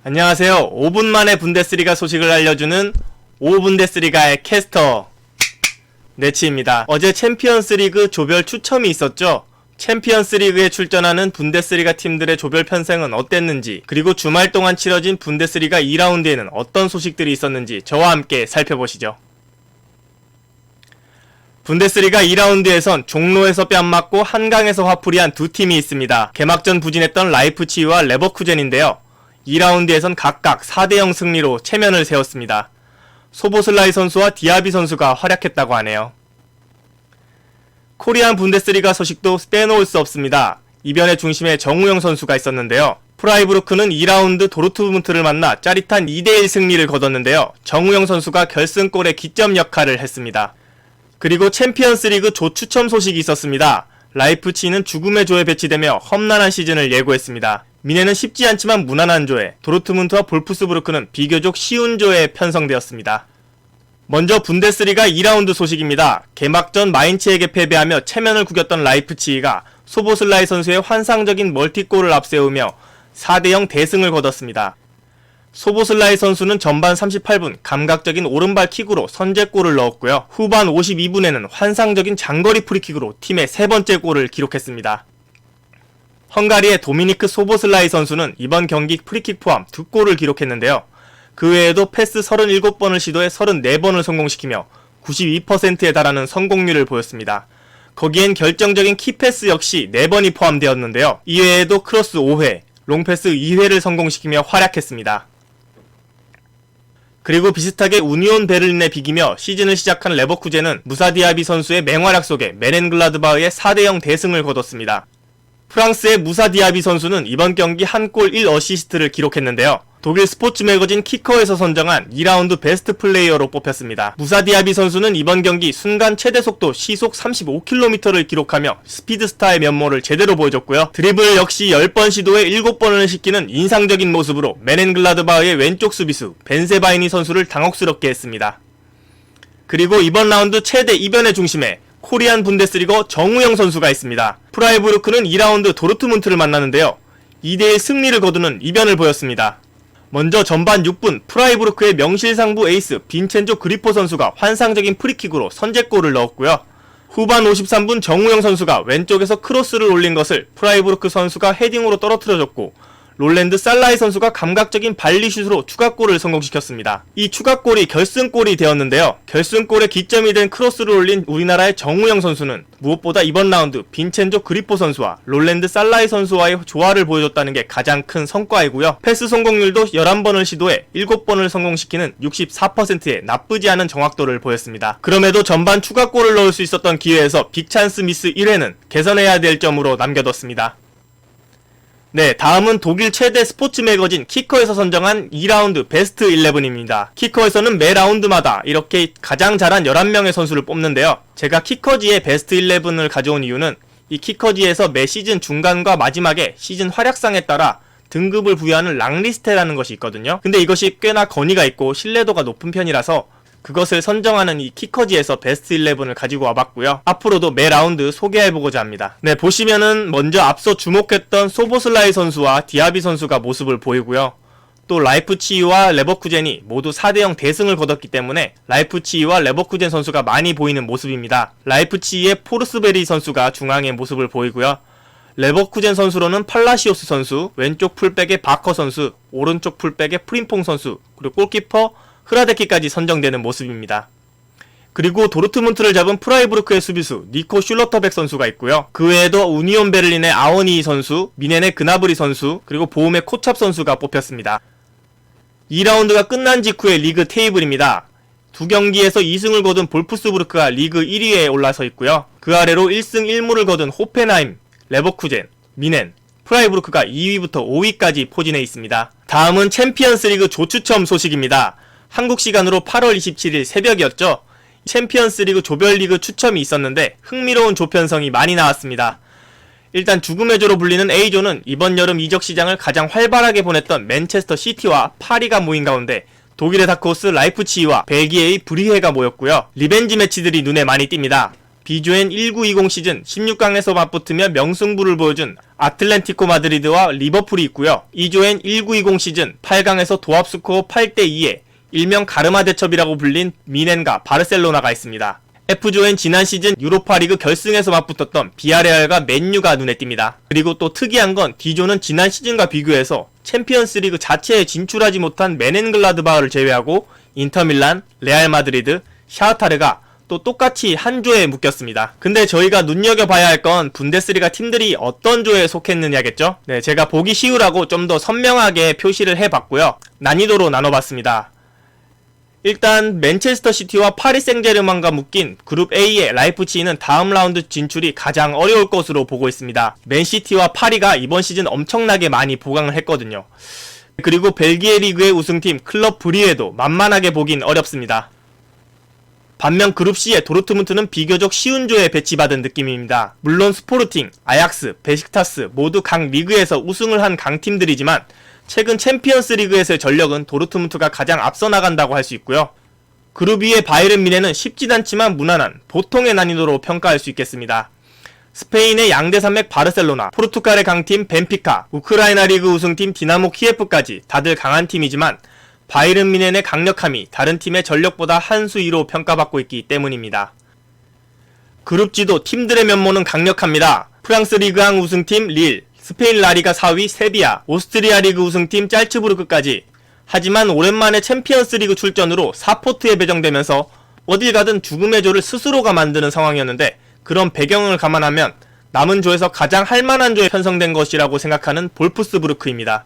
안녕하세요. 5분 만에 분데스리가 소식을 알려주는 5분데스리가의 캐스터 네치입니다. 어제 챔피언스리그 조별 추첨이 있었죠. 챔피언스리그에 출전하는 분데스리가 팀들의 조별 편성은 어땠는지, 그리고 주말 동안 치러진 분데스리가 2라운드에는 어떤 소식들이 있었는지 저와 함께 살펴보시죠. 분데스리가 2라운드에선 종로에서 뺨 맞고 한강에서 화풀이한 두 팀이 있습니다. 개막전 부진했던 라이프치히와 레버쿠젠인데요. 2라운드에선 각각 4대0 승리로 체면을 세웠습니다. 소보슬라이 선수와 디아비 선수가 활약했다고 하네요. 코리안 분데스리가 소식도 빼놓을 수 없습니다. 이변의 중심에 정우영 선수가 있었는데요. 프라이부르크는 2라운드 도르트문트를 만나 짜릿한 2대1 승리를 거뒀는데요. 정우영 선수가 결승골의 기점 역할을 했습니다. 그리고 챔피언스리그 조 추첨 소식이 있었습니다. 라이프치히는 죽음의 조에 배치되며 험난한 시즌을 예고했습니다. 미네는 쉽지 않지만 무난한 조에, 도르트문트와 볼프스부르크는 비교적 쉬운 조에 편성되었습니다. 먼저 분데스리가 2라운드 소식입니다. 개막전 마인츠에게 패배하며 체면을 구겼던 라이프치히가 소보슬라이 선수의 환상적인 멀티골을 앞세우며 4대0 대승을 거뒀습니다. 소보슬라이 선수는 전반 38분 감각적인 오른발 킥으로 선제골을 넣었고요. 후반 52분에는 환상적인 장거리 프리킥으로 팀의 세 번째 골을 기록했습니다. 헝가리의 도미니크 소보슬라이 선수는 이번 경기 프리킥 포함 2골을 기록했는데요. 그 외에도 패스 37번을 시도해 34번을 성공시키며 92%에 달하는 성공률을 보였습니다. 거기엔 결정적인 키패스 역시 4번이 포함되었는데요. 이외에도 크로스 5회, 롱패스 2회를 성공시키며 활약했습니다. 그리고 비슷하게 우니온 베를린에 비기며 시즌을 시작한 레버쿠젠은 무사 디아비 선수의 맹활약 속에 메넨글라드바흐의 4대0 대승을 거뒀습니다. 프랑스의 무사 디아비 선수는 이번 경기 한 골 1어시스트를 기록했는데요. 독일 스포츠 매거진 키커에서 선정한 2라운드 베스트 플레이어로 뽑혔습니다. 무사 디아비 선수는 이번 경기 순간 최대 속도 시속 35km를 기록하며 스피드스타의 면모를 제대로 보여줬고요. 드리블 역시 10번 시도에 7번을 시키는 인상적인 모습으로 메넨글라드바흐의 왼쪽 수비수 벤세바이니 선수를 당혹스럽게 했습니다. 그리고 이번 라운드 최대 이변의 중심에 코리안 분데스리거 정우영 선수가 있습니다. 프라이부르크는 2라운드 도르트문트를 만나는데요. 2대1 승리를 거두는 이변을 보였습니다. 먼저 전반 6분 프라이부르크의 명실상부 에이스 빈첸조 그리포 선수가 환상적인 프리킥으로 선제골을 넣었고요. 후반 53분 정우영 선수가 왼쪽에서 크로스를 올린 것을 프라이부르크 선수가 헤딩으로 떨어뜨려줬고, 롤랜드 살라이 선수가 감각적인 발리슛으로 추가골을 성공시켰습니다. 이 추가골이 결승골이 되었는데요. 결승골의 기점이 된 크로스를 올린 우리나라의 정우영 선수는 무엇보다 이번 라운드 빈첸조 그리포 선수와 롤랜드 살라이 선수와의 조화를 보여줬다는 게 가장 큰 성과이고요. 패스 성공률도 11번을 시도해 7번을 성공시키는 64%의 나쁘지 않은 정확도를 보였습니다. 그럼에도 전반 추가골을 넣을 수 있었던 기회에서 빅찬스 미스 1회는 개선해야 될 점으로 남겨뒀습니다. 네, 다음은 독일 최대 스포츠 매거진 키커에서 선정한 2라운드 베스트 11입니다. 키커에서는 매 라운드마다 이렇게 가장 잘한 11명의 선수를 뽑는데요. 제가 키커지의 베스트 11을 가져온 이유는 이 키커지에서 매 시즌 중간과 마지막에 시즌 활약상에 따라 등급을 부여하는 랑리스트라는 것이 있거든요. 근데 이것이 꽤나 권위가 있고 신뢰도가 높은 편이라서 그것을 선정하는 이 키커지에서 베스트 11을 가지고 와봤고요. 앞으로도 매 라운드 소개해보고자 합니다. 네, 보시면은 먼저 앞서 주목했던 소보슬라이 선수와 디아비 선수가 모습을 보이고요. 또 라이프치히와 레버쿠젠이 모두 4대0 대승을 거뒀기 때문에 라이프치히와 레버쿠젠 선수가 많이 보이는 모습입니다. 라이프치히의 포르스베리 선수가 중앙의 모습을 보이고요. 레버쿠젠 선수로는 팔라시오스 선수, 왼쪽 풀백의 바커 선수, 오른쪽 풀백의 프림퐁 선수, 그리고 골키퍼 흐라데키까지 선정되는 모습입니다. 그리고 도르트문트를 잡은 프라이부르크의 수비수 니코 슐러터백 선수가 있고요. 그 외에도 우니온 베를린의 아오니 선수, 미넨의 그나브리 선수, 그리고 보움의 코찹 선수가 뽑혔습니다. 2라운드가 끝난 직후의 리그 테이블입니다. 두 경기에서 2승을 거둔 볼프스부르크가 리그 1위에 올라서 있고요. 그 아래로 1승 1무를 거둔 호펜하임, 레버쿠젠, 미넨, 프라이부르크가 2위부터 5위까지 포진해 있습니다. 다음은 챔피언스리그 조추첨 소식입니다. 한국 시간으로 8월 27일 새벽이었죠. 챔피언스리그 조별리그 추첨이 있었는데 흥미로운 조 편성이 많이 나왔습니다. 일단 죽음의 조로 불리는 A조는 이번 여름 이적 시장을 가장 활발하게 보냈던 맨체스터 시티와 파리가 모인 가운데 독일의 다크호스 라이프치히와 벨기에의 브리헤가 모였고요. 리벤지 매치들이 눈에 많이 띕니다. B조엔 1920 시즌 16강에서 맞붙으며 명승부를 보여준 아틀레티코 마드리드와 리버풀이 있고요. E조엔 1920 시즌 8강에서 도합스코어 8대2에 일명 가르마 대첩이라고 불린 미넨과 바르셀로나가 있습니다. F조엔 지난 시즌 유로파리그 결승에서 맞붙었던 비아레알과 맨유가 눈에 띕니다. 그리고 또 특이한 건 D조는 지난 시즌과 비교해서 챔피언스리그 자체에 진출하지 못한 메넨글라드바흐를 제외하고 인터밀란, 레알 마드리드, 샤흐타르가 또 똑같이 한 조에 묶였습니다. 근데 저희가 눈여겨봐야 할 건 분데스리가 팀들이 어떤 조에 속했느냐겠죠? 네, 제가 보기 쉬우라고 좀 더 선명하게 표시를 해봤고요. 난이도로 나눠봤습니다. 일단 맨체스터 시티와 파리 생제르맹과 묶인 그룹 A의 라이프치히는 다음 라운드 진출이 가장 어려울 것으로 보고 있습니다. 맨시티와 파리가 이번 시즌 엄청나게 많이 보강을 했거든요. 그리고 벨기에 리그의 우승팀 클럽 브리에도 만만하게 보긴 어렵습니다. 반면 그룹 C의 도르트문트는 비교적 쉬운 조에 배치받은 느낌입니다. 물론 스포르팅, 아약스, 베식타스 모두 각 리그에서 우승을 한 강팀들이지만 최근 챔피언스 리그에서의 전력은 도르트문트가 가장 앞서 나간다고 할 수 있고요. 그룹 위의 바이에른 뮌헨은 쉽진 않지만 무난한 보통의 난이도로 평가할 수 있겠습니다. 스페인의 양대산맥 바르셀로나, 포르투갈의 강팀 벤피카, 우크라이나 리그 우승팀 디나모 키예프까지 다들 강한 팀이지만 바이에른 뮌헨의 강력함이 다른 팀의 전력보다 한 수 위로 평가받고 있기 때문입니다. 그룹 G도 팀들의 면모는 강력합니다. 프랑스 리그왕 우승팀 릴, 스페인 라리가 4위 세비야, 오스트리아 리그 우승팀 짤츠부르크까지. 하지만 오랜만에 챔피언스 리그 출전으로 4포트에 배정되면서 어딜 가든 죽음의 조를 스스로가 만드는 상황이었는데 그런 배경을 감안하면 남은 조에서 가장 할만한 조에 편성된 것이라고 생각하는 볼프스부르크입니다.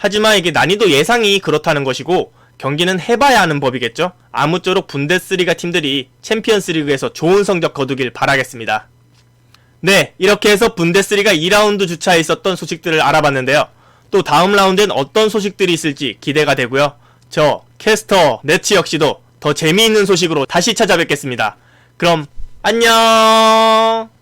하지만 이게 난이도 예상이 그렇다는 것이고 경기는 해봐야 하는 법이겠죠? 아무쪼록 분데스리가 팀들이 챔피언스 리그에서 좋은 성적 거두길 바라겠습니다. 네, 이렇게 해서 분데스리가 2라운드 주차에 있었던 소식들을 알아봤는데요. 또 다음 라운드엔 어떤 소식들이 있을지 기대가 되고요. 저 캐스터 네츠 역시도 더 재미있는 소식으로 다시 찾아뵙겠습니다. 그럼 안녕.